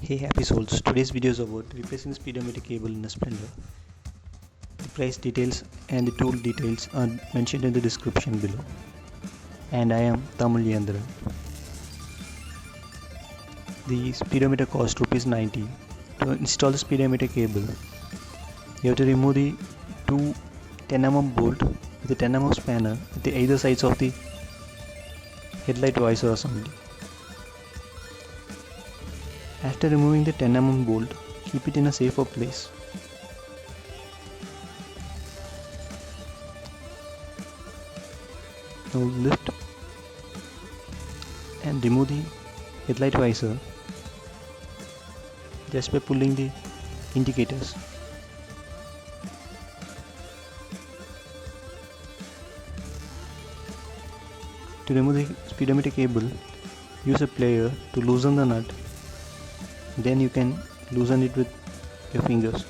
Hey happy souls, today's video is about replacing speedometer cable in a Splendor. The price details and the tool details are mentioned in the description below. And I am Tamizh Iyanthiran. The speedometer costs ₹90. To install the speedometer cable, you have to remove the two 10mm bolt with a 10mm spanner at the either sides of the headlight visor assembly. After removing the 10mm bolt, keep it in a safer place. Now lift and remove the headlight visor just by pulling the indicators. To remove the speedometer cable, use a plier to loosen the nut. Then you can loosen it with your fingers.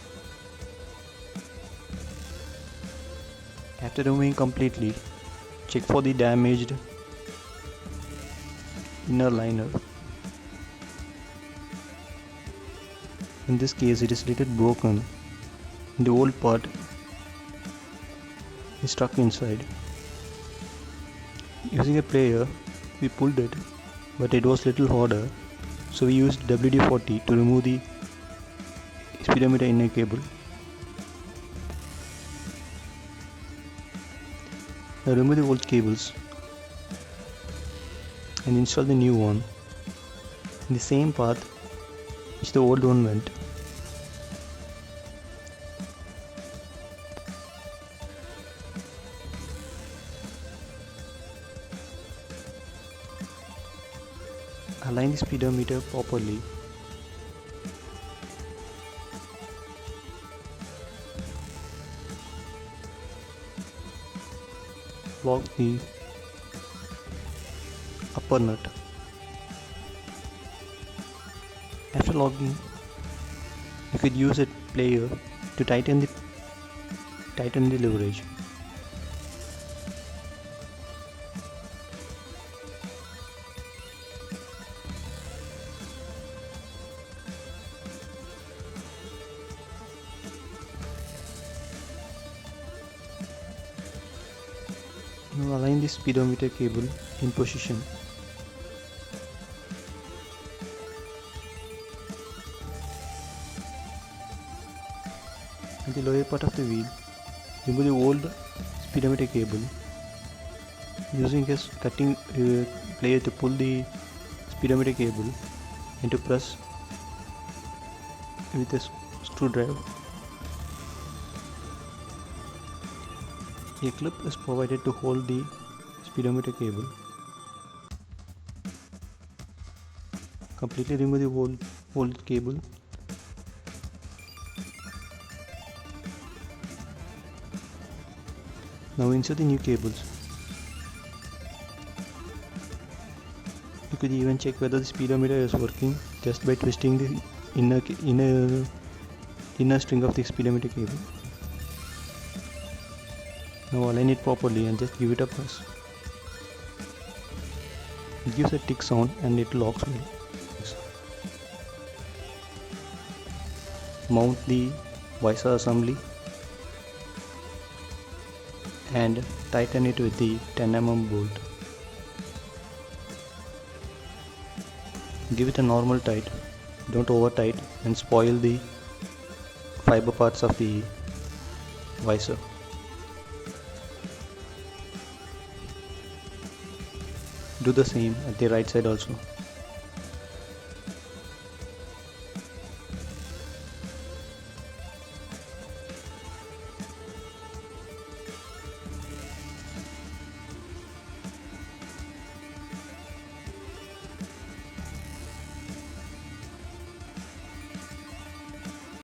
After removing completely, check for the damaged inner liner. In this case, it is little broken. The old part is stuck inside. Using a plier, we pulled it, but it was little harder. So we used WD-40 to remove the speedometer inner cable. Now remove the old cables and install the new one in the same path which the old one went. Align the speedometer properly. Lock the upper nut. After locking, you could use a plier to tighten the leverage. Now align the speedometer cable in position. At the lower part of the wheel, remove the old speedometer cable using a cutting plier to pull the speedometer cable and to press with a screwdriver. A clip is provided to hold the speedometer cable. Completely remove the old cable. Now insert the new cables. You could even check whether the speedometer is working just by twisting the inner string of the speedometer cable. Now align it properly and just give it a press. It gives a tick sound and it locks well. Mount the visor assembly and tighten it with the 10mm bolt. Give it a normal tight, don't over tight and spoil the fiber parts of the visor. Do the same at the right side also.